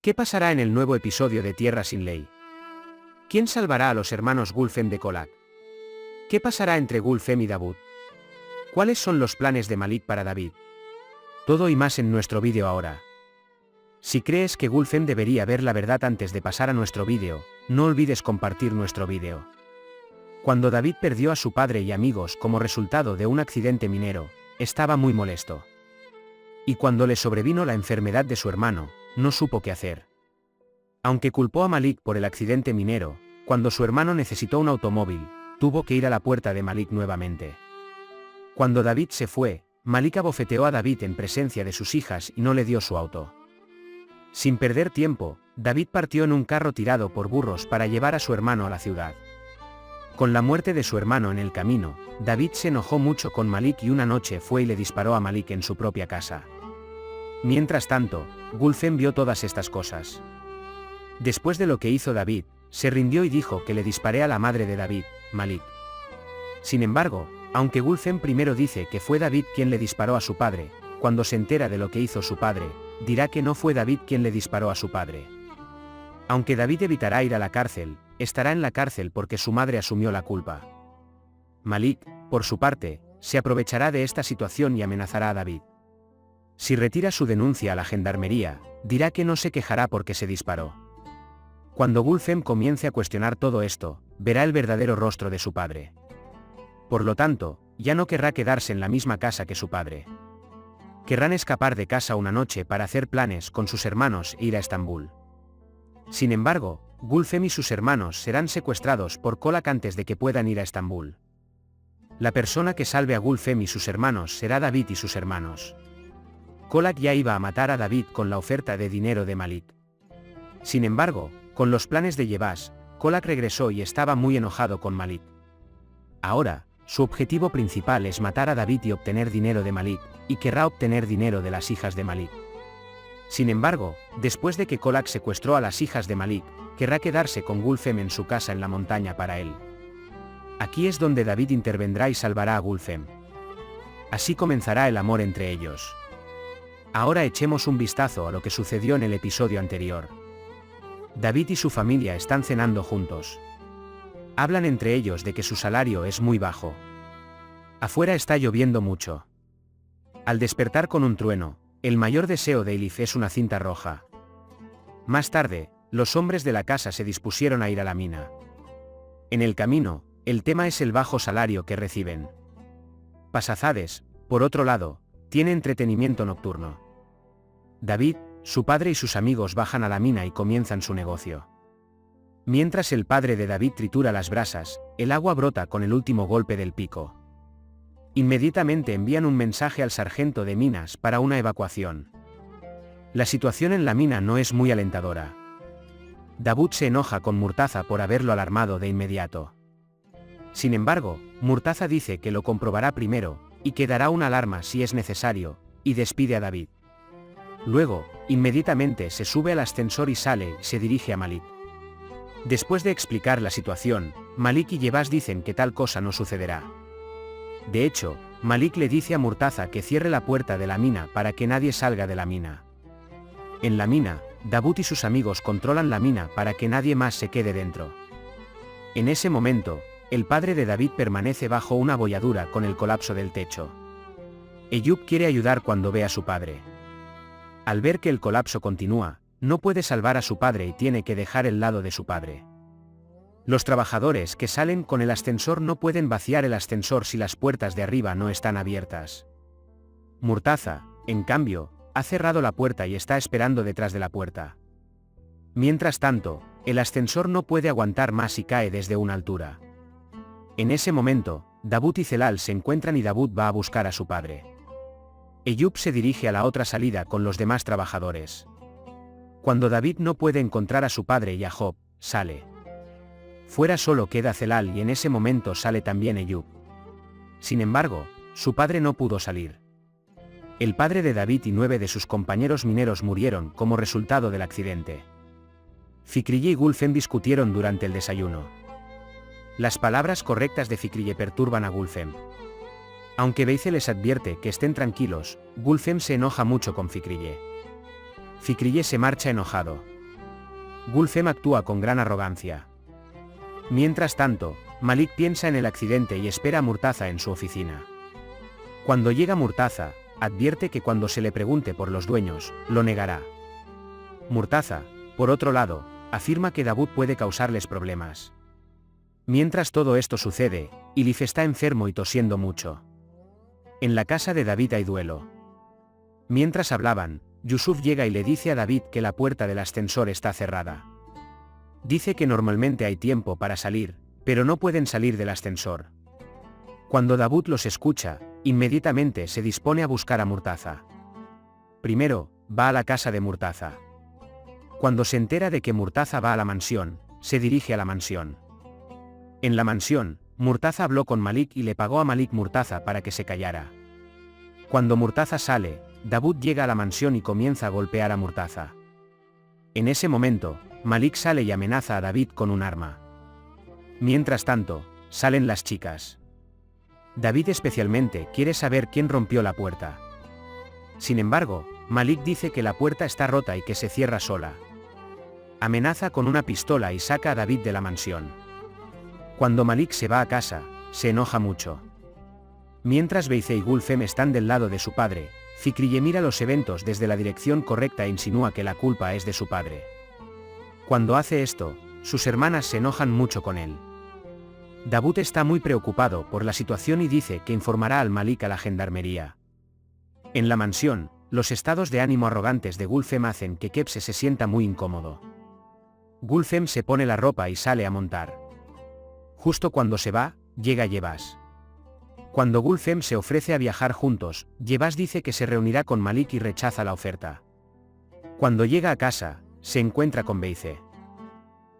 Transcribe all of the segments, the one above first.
¿Qué pasará en el nuevo episodio de Tierra sin Ley? ¿Quién salvará a los hermanos Gulfem de Kholak? ¿Qué pasará entre Gulfem y Davut? ¿Cuáles son los planes de Malik para David? Todo y más en nuestro vídeo ahora. Si crees que Gulfem debería ver la verdad antes de pasar a nuestro vídeo, no olvides compartir nuestro vídeo. Cuando David perdió a su padre y amigos como resultado de un accidente minero, estaba muy molesto. Y cuando le sobrevino la enfermedad de su hermano, no supo qué hacer. Aunque culpó a Malik por el accidente minero, cuando su hermano necesitó un automóvil, tuvo que ir a la puerta de Malik nuevamente. Cuando David se fue, Malik abofeteó a David en presencia de sus hijas y no le dio su auto. Sin perder tiempo, David partió en un carro tirado por burros para llevar a su hermano a la ciudad. Con la muerte de su hermano en el camino, David se enojó mucho con Malik y una noche fue y le disparó a Malik en su propia casa. Mientras tanto, Gulfem vio todas estas cosas. Después de lo que hizo David, se rindió y dijo que le disparé a la madre de David, Malik. Sin embargo, aunque Gulfem primero dice que fue David quien le disparó a su padre, cuando se entera de lo que hizo su padre, dirá que no fue David quien le disparó a su padre. Aunque David evitará ir a la cárcel, estará en la cárcel porque su madre asumió la culpa. Malik, por su parte, se aprovechará de esta situación y amenazará a David. Si retira su denuncia a la gendarmería, dirá que no se quejará porque se disparó. Cuando Gulfem comience a cuestionar todo esto, verá el verdadero rostro de su padre. Por lo tanto, ya no querrá quedarse en la misma casa que su padre. Querrán escapar de casa una noche para hacer planes con sus hermanos e ir a Estambul. Sin embargo, Gulfem y sus hermanos serán secuestrados por Kholak antes de que puedan ir a Estambul. La persona que salve a Gulfem y sus hermanos será David y sus hermanos. Kholak ya iba a matar a David con la oferta de dinero de Malik. Sin embargo, con los planes de Yebas, Kholak regresó y estaba muy enojado con Malik. Ahora, su objetivo principal es matar a David y obtener dinero de Malik, y querrá obtener dinero de las hijas de Malik. Sin embargo, después de que Kholak secuestró a las hijas de Malik, querrá quedarse con Gulfem en su casa en la montaña para él. Aquí es donde David intervendrá y salvará a Gulfem. Así comenzará el amor entre ellos. Ahora echemos un vistazo a lo que sucedió en el episodio anterior. David y su familia están cenando juntos. Hablan entre ellos de que su salario es muy bajo. Afuera está lloviendo mucho. Al despertar con un trueno, el mayor deseo de Elif es una cinta roja. Más tarde, los hombres de la casa se dispusieron a ir a la mina. En el camino, el tema es el bajo salario que reciben. Pasazades, por otro lado, tiene entretenimiento nocturno. David, su padre y sus amigos bajan a la mina y comienzan su negocio. Mientras el padre de David tritura las brasas, el agua brota con el último golpe del pico. Inmediatamente envían un mensaje al sargento de minas para una evacuación. La situación en la mina no es muy alentadora. Davut se enoja con Murtaza por haberlo alarmado de inmediato. Sin embargo, Murtaza dice que lo comprobará primero, y que dará una alarma si es necesario, y despide a David. Luego, inmediatamente se sube al ascensor y sale y se dirige a Malik. Después de explicar la situación, Malik y Yebas dicen que tal cosa no sucederá. De hecho, Malik le dice a Murtaza que cierre la puerta de la mina para que nadie salga de la mina. En la mina, Davut y sus amigos controlan la mina para que nadie más se quede dentro. En ese momento, el padre de David permanece bajo una bolladura con el colapso del techo. Eyüp quiere ayudar cuando ve a su padre. Al ver que el colapso continúa, no puede salvar a su padre y tiene que dejar el lado de su padre. Los trabajadores que salen con el ascensor no pueden vaciar el ascensor si las puertas de arriba no están abiertas. Murtaza, en cambio, ha cerrado la puerta y está esperando detrás de la puerta. Mientras tanto, el ascensor no puede aguantar más y cae desde una altura. En ese momento, Davut y Celal se encuentran y Davut va a buscar a su padre. Eyüp se dirige a la otra salida con los demás trabajadores. Cuando David no puede encontrar a su padre y a Job, sale. Fuera solo queda Celal y en ese momento sale también Eyüp. Sin embargo, su padre no pudo salir. El padre de David y 9 de sus compañeros mineros murieron como resultado del accidente. Fikriye y Gulfem discutieron durante el desayuno. Las palabras correctas de Fikriye perturban a Gulfem. Aunque Beyce les advierte que estén tranquilos, Gulfem se enoja mucho con Fikriye. Fikriye se marcha enojado. Gulfem actúa con gran arrogancia. Mientras tanto, Malik piensa en el accidente y espera a Murtaza en su oficina. Cuando llega Murtaza, advierte que cuando se le pregunte por los dueños, lo negará. Murtaza, por otro lado, afirma que Davut puede causarles problemas. Mientras todo esto sucede, Elif está enfermo y tosiendo mucho. En la casa de David hay duelo. Mientras hablaban, Yusuf llega y le dice a David que la puerta del ascensor está cerrada. Dice que normalmente hay tiempo para salir, pero no pueden salir del ascensor. Cuando Davut los escucha, inmediatamente se dispone a buscar a Murtaza. Primero, va a la casa de Murtaza. Cuando se entera de que Murtaza va a la mansión, se dirige a la mansión. En la mansión, Murtaza habló con Malik y le pagó a Malik Murtaza para que se callara. Cuando Murtaza sale, Davut llega a la mansión y comienza a golpear a Murtaza. En ese momento, Malik sale y amenaza a David con un arma. Mientras tanto, salen las chicas. David especialmente quiere saber quién rompió la puerta. Sin embargo, Malik dice que la puerta está rota y que se cierra sola. Amenaza con una pistola y saca a David de la mansión. Cuando Malik se va a casa, se enoja mucho. Mientras Beice y Gulfem están del lado de su padre, Fikriye mira los eventos desde la dirección correcta e insinúa que la culpa es de su padre. Cuando hace esto, sus hermanas se enojan mucho con él. Davut está muy preocupado por la situación y dice que informará al Malik a la gendarmería. En la mansión, los estados de ánimo arrogantes de Gulfem hacen que Kepse se sienta muy incómodo. Gulfem se pone la ropa y sale a montar. Justo cuando se va, llega Yebas. Cuando Gulfem se ofrece a viajar juntos, Yebas dice que se reunirá con Malik y rechaza la oferta. Cuando llega a casa, se encuentra con Beice.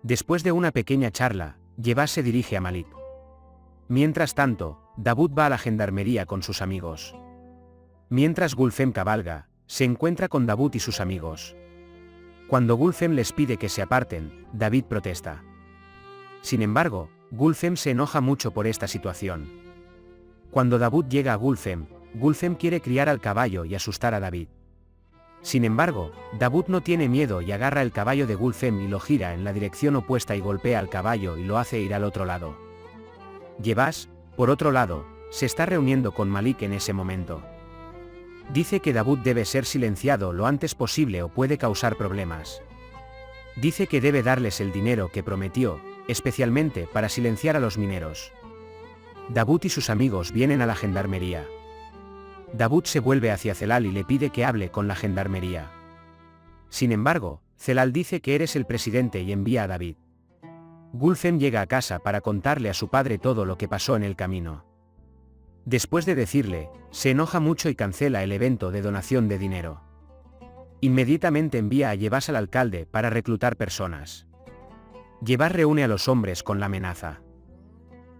Después de una pequeña charla, Yebas se dirige a Malik. Mientras tanto, Davut va a la gendarmería con sus amigos. Mientras Gulfem cabalga, se encuentra con Davut y sus amigos. Cuando Gulfem les pide que se aparten, David protesta. Sin embargo, Gulfem se enoja mucho por esta situación. Cuando Davut llega a Gulfem, Gulfem quiere criar al caballo y asustar a David. Sin embargo, Davut no tiene miedo y agarra el caballo de Gulfem y lo gira en la dirección opuesta y golpea al caballo y lo hace ir al otro lado. Yebas, por otro lado, se está reuniendo con Malik en ese momento. Dice que Davut debe ser silenciado lo antes posible o puede causar problemas. Dice que debe darles el dinero que prometió, especialmente para silenciar a los mineros. Davut y sus amigos vienen a la gendarmería. Davut se vuelve hacia Celal y le pide que hable con la gendarmería. Sin embargo, Celal dice que eres el presidente y envía a David. Gulfem llega a casa para contarle a su padre todo lo que pasó en el camino. Después de decirle, se enoja mucho y cancela el evento de donación de dinero. Inmediatamente envía a Yebas al alcalde para reclutar personas. Yebas reúne a los hombres con la amenaza.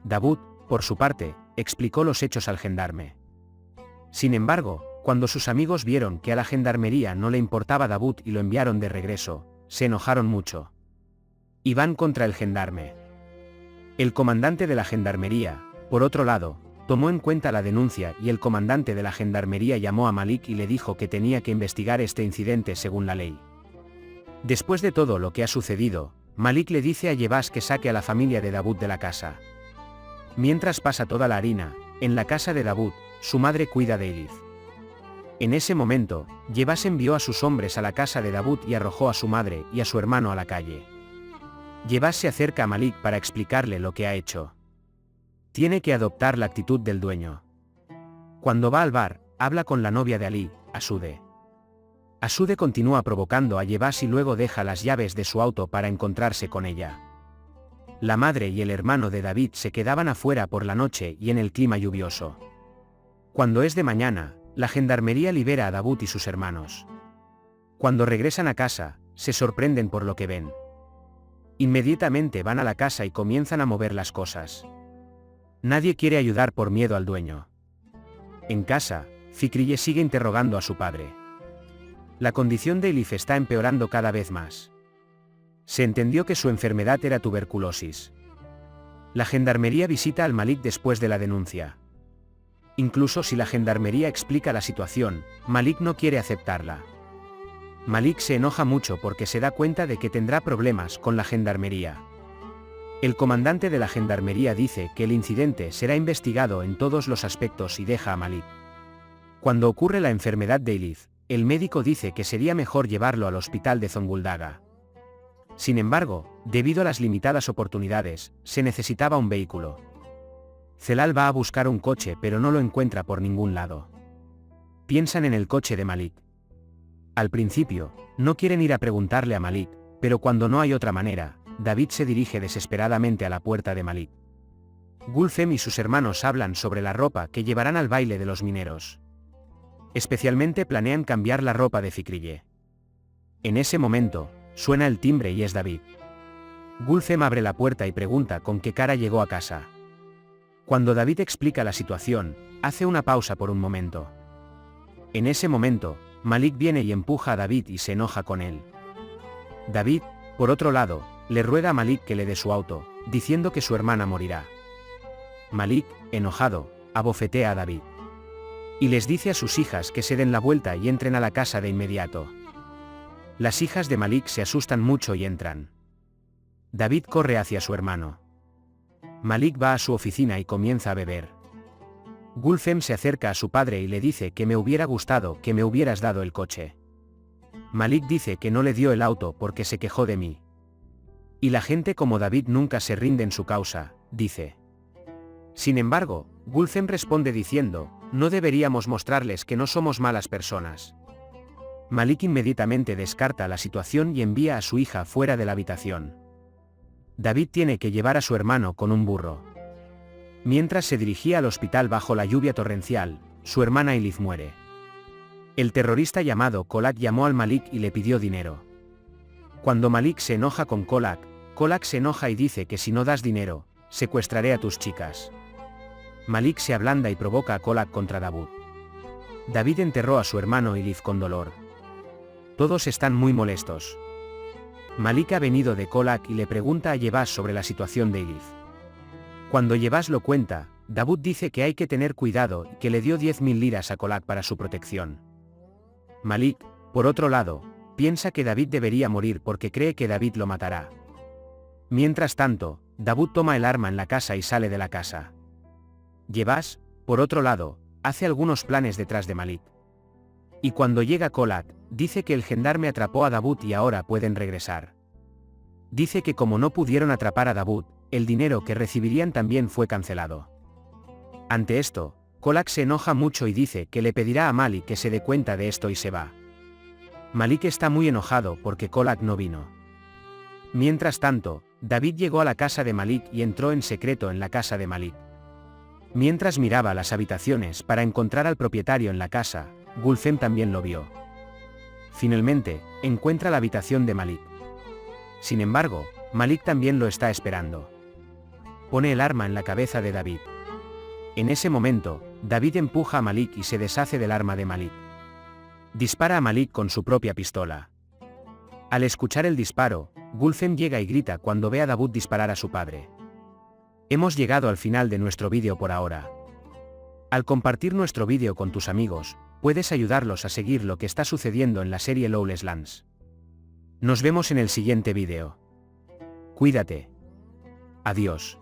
Davut, por su parte, explicó los hechos al gendarme. Sin embargo, cuando sus amigos vieron que a la gendarmería no le importaba Davut y lo enviaron de regreso, se enojaron mucho. Y van contra el gendarme. El comandante de la gendarmería, por otro lado, tomó en cuenta la denuncia y el comandante de la gendarmería llamó a Malik y le dijo que tenía que investigar este incidente según la ley. Después de todo lo que ha sucedido, Malik le dice a Yebas que saque a la familia de Davut de la casa. Mientras pasa toda la harina, en la casa de Davut, su madre cuida de Elif. En ese momento, Yebas envió a sus hombres a la casa de Davut y arrojó a su madre y a su hermano a la calle. Yebas se acerca a Malik para explicarle lo que ha hecho. Tiene que adoptar la actitud del dueño. Cuando va al bar, habla con la novia de Ali, Asude. Asude continúa provocando a Yebas y luego deja las llaves de su auto para encontrarse con ella. La madre y el hermano de David se quedaban afuera por la noche y en el clima lluvioso. Cuando es de mañana, la gendarmería libera a Davut y sus hermanos. Cuando regresan a casa, se sorprenden por lo que ven. Inmediatamente van a la casa y comienzan a mover las cosas. Nadie quiere ayudar por miedo al dueño. En casa, Fikriye sigue interrogando a su padre. La condición de Elif está empeorando cada vez más. Se entendió que su enfermedad era tuberculosis. La gendarmería visita al Malik después de la denuncia. Incluso si la gendarmería explica la situación, Malik no quiere aceptarla. Malik se enoja mucho porque se da cuenta de que tendrá problemas con la gendarmería. El comandante de la gendarmería dice que el incidente será investigado en todos los aspectos y deja a Malik. Cuando ocurre la enfermedad de Elif, el médico dice que sería mejor llevarlo al hospital de Zonguldaga. Sin embargo, debido a las limitadas oportunidades, se necesitaba un vehículo. Celal va a buscar un coche pero no lo encuentra por ningún lado. Piensan en el coche de Malik. Al principio, no quieren ir a preguntarle a Malik, pero cuando no hay otra manera, David se dirige desesperadamente a la puerta de Malik. Gulfem y sus hermanos hablan sobre la ropa que llevarán al baile de los mineros. Especialmente planean cambiar la ropa de Fikrille. En ese momento, suena el timbre y es David. Gulfem abre la puerta y pregunta con qué cara llegó a casa. Cuando David explica la situación, hace una pausa por un momento. En ese momento, Malik viene y empuja a David y se enoja con él. David, por otro lado, le ruega a Malik que le dé su auto, diciendo que su hermana morirá. Malik, enojado, abofetea a David. Y les dice a sus hijas que se den la vuelta y entren a la casa de inmediato. Las hijas de Malik se asustan mucho y entran. David corre hacia su hermano. Malik va a su oficina y comienza a beber. Gulfem se acerca a su padre y le dice que me hubiera gustado que me hubieras dado el coche. Malik dice que no le dio el auto porque se quejó de mí. Y la gente como David nunca se rinde en su causa, dice. Sin embargo, Gulfem responde diciendo, no deberíamos mostrarles que no somos malas personas. Malik inmediatamente descarta la situación y envía a su hija fuera de la habitación. David tiene que llevar a su hermano con un burro. Mientras se dirigía al hospital bajo la lluvia torrencial, su hermana Elif muere. El terrorista llamado Kolak llamó al Malik y le pidió dinero. Cuando Malik se enoja con Kolak, Kolak se enoja y dice que si no das dinero, secuestraré a tus chicas. Malik se ablanda y provoca a Kolak contra David. David enterró a su hermano Elif con dolor. Todos están muy molestos. Malik ha venido de Kolak y le pregunta a Yebas sobre la situación de Elif. Cuando Yebas lo cuenta, David dice que hay que tener cuidado y que le dio 10.000 liras a Kolak para su protección. Malik, por otro lado, piensa que David debería morir porque cree que David lo matará. Mientras tanto, David toma el arma en la casa y sale de la casa. Yebas, por otro lado, hace algunos planes detrás de Malik. Y cuando llega Kolak, dice que el gendarme atrapó a David y ahora pueden regresar. Dice que como no pudieron atrapar a David, el dinero que recibirían también fue cancelado. Ante esto, Kolak se enoja mucho y dice que le pedirá a Malik que se dé cuenta de esto y se va. Malik está muy enojado porque Kolak no vino. Mientras tanto, David llegó a la casa de Malik y entró en secreto en la casa de Malik. Mientras miraba las habitaciones para encontrar al propietario en la casa, Gulfem también lo vio. Finalmente, encuentra la habitación de Malik. Sin embargo, Malik también lo está esperando. Pone el arma en la cabeza de David. En ese momento, David empuja a Malik y se deshace del arma de Malik. Dispara a Malik con su propia pistola. Al escuchar el disparo, Gulfem llega y grita cuando ve a David disparar a su padre. Hemos llegado al final de nuestro vídeo por ahora. Al compartir nuestro vídeo con tus amigos, puedes ayudarlos a seguir lo que está sucediendo en la serie Lawless Lands. Nos vemos en el siguiente vídeo. Cuídate. Adiós.